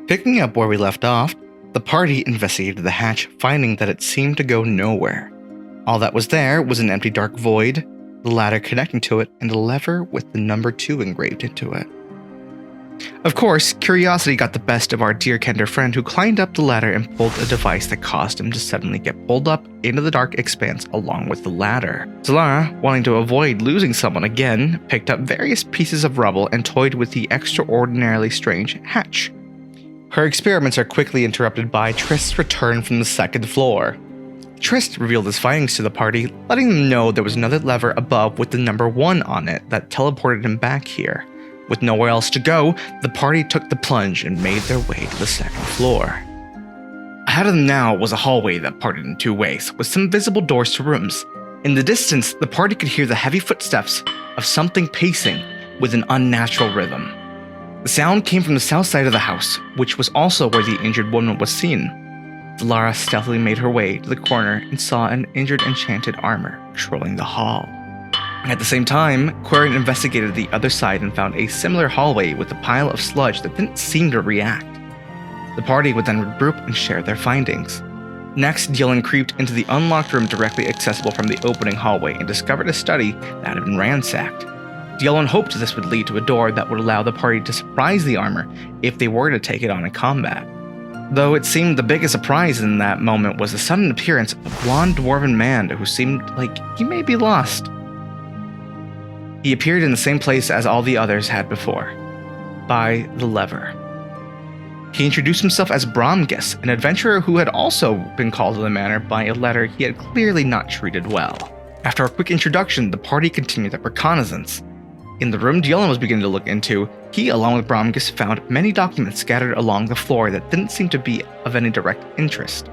Picking up where we left off, the party investigated the hatch, finding that it seemed to go nowhere. All that was there was an empty dark void, the ladder connecting to it, and a lever with the number 2 engraved into it. Of course, curiosity got the best of our dear Kender friend, who climbed up the ladder and pulled a device that caused him to suddenly get pulled up into the dark expanse along with the ladder. Zalara, wanting to avoid losing someone again, picked up various pieces of rubble and toyed with the extraordinarily strange hatch. Her experiments are quickly interrupted by Trist's return from the 2nd floor. Trist revealed his findings to the party, letting them know there was another lever above with the number 1 on it that teleported him back here. With nowhere else to go, the party took the plunge and made their way to the 2nd floor. Ahead of them now was a hallway that parted in 2 ways, with some visible doors to rooms. In the distance, the party could hear the heavy footsteps of something pacing with an unnatural rhythm. The sound came from the south side of the house, which was also where the injured woman was seen. Zalara stealthily made her way to the corner and saw an injured enchanted armor patrolling the hall. At the same time, Quarian investigated the other side and found a similar hallway with a pile of sludge that didn't seem to react. The party would then regroup and share their findings. Next, Dylan creeped into the unlocked room directly accessible from the opening hallway and discovered a study that had been ransacked. Dylan hoped this would lead to a door that would allow the party to surprise the armor if they were to take it on in combat. Though it seemed the biggest surprise in that moment was the sudden appearance of a blonde dwarven man who seemed like he may be lost. He appeared in the same place as all the others had before, by the lever. He introduced himself as Bromgus, an adventurer who had also been called to the manor by a letter he had clearly not treated well. After a quick introduction, the party continued their reconnaissance. In the room Dylan was beginning to look into, he, along with Bromgus, found many documents scattered along the floor that didn't seem to be of any direct interest.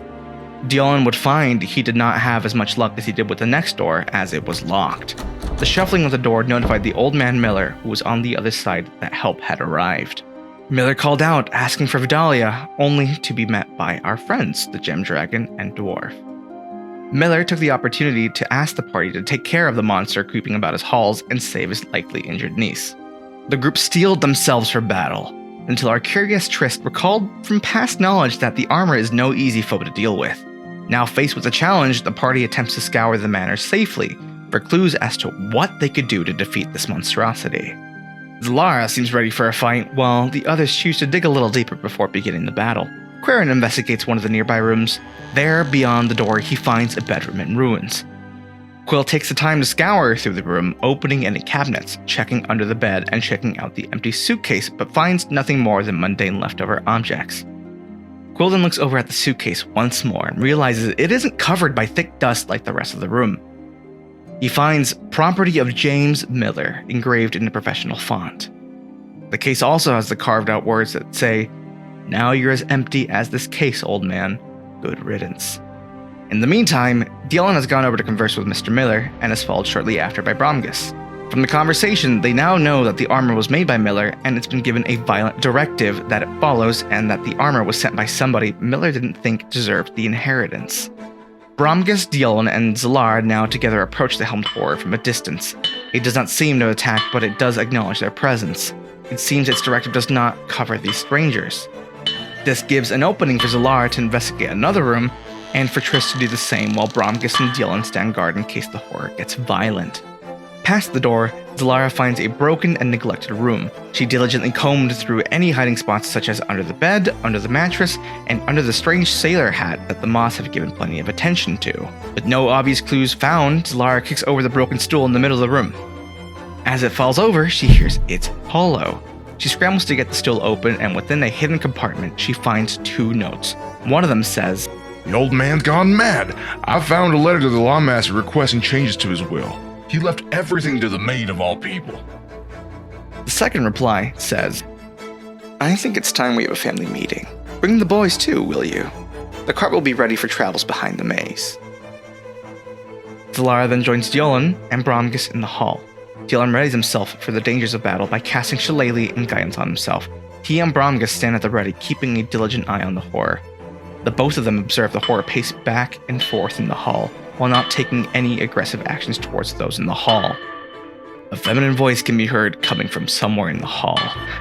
Dylan would find he did not have as much luck as he did with the next door, as it was locked. The shuffling of the door notified the old man Miller, who was on the other side, that help had arrived. Miller called out, asking for Vidalia, only to be met by our friends, the Gem Dragon and Dwarf. Miller took the opportunity to ask the party to take care of the monster creeping about his halls and save his likely injured niece. The group steeled themselves for battle, until our curious Trist recalled from past knowledge that the armor is no easy foe to deal with. Now faced with a challenge, the party attempts to scour the manor safely for clues as to what they could do to defeat this monstrosity. Zalara seems ready for a fight, while the others choose to dig a little deeper before beginning the battle. Quarian investigates one of the nearby rooms. There, beyond the door, he finds a bedroom in ruins. Quill takes the time to scour through the room, opening any cabinets, checking under the bed, and checking out the empty suitcase, but finds nothing more than mundane leftover objects. Quill then looks over at the suitcase once more and realizes it isn't covered by thick dust like the rest of the room. He finds "Property of James Miller" engraved in a professional font. The case also has the carved out words that say, "Now you're as empty as this case, old man. Good riddance." In the meantime, Dylan has gone over to converse with Mr. Miller and is followed shortly after by Bromgus. From the conversation, they now know that the armor was made by Miller and it's been given a violent directive that it follows, and that the armor was sent by somebody Miller didn't think deserved the inheritance. Bromgus, Dylan, and Zalara now together approach the helmed horror from a distance. It does not seem to attack, but it does acknowledge their presence. It seems its directive does not cover these strangers. This gives an opening for Zalara to investigate another room, and for Triss to do the same while Bromgus and Dylan stand guard in case the horror gets violent. Past the door, Zalara finds a broken and neglected room. She diligently combed through any hiding spots such as under the bed, under the mattress, and under the strange sailor hat that the moths have given plenty of attention to. With no obvious clues found, Zalara kicks over the broken stool in the middle of the room. As it falls over, she hears it's hollow. She scrambles to get the stool open, and within a hidden compartment, she finds 2 notes. One of them says, "The old man's gone mad. I found a letter to the lawmaster requesting changes to his will. He left everything to the maid of all people." The second reply says, "I think it's time we have a family meeting. Bring the boys too, will you? The cart will be ready for travels behind the maze." Zalara then joins Dylan and Bromgus in the hall. Dylan readies himself for the dangers of battle by casting Shillelagh and guidance on himself. He and Bromgus stand at the ready, keeping a diligent eye on the horror. The both of them observe the horror pace back and forth in the hall, while not taking any aggressive actions towards those in the hall. A feminine voice can be heard coming from somewhere in the hall,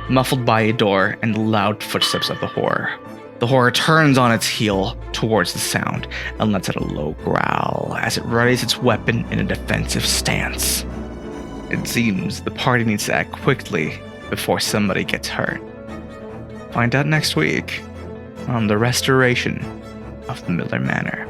muffled by a door and the loud footsteps of the horror. The horror turns on its heel towards the sound and lets out a low growl as it readies its weapon in a defensive stance. It seems the party needs to act quickly before somebody gets hurt. Find out next week on the restoration of the Miller Manor.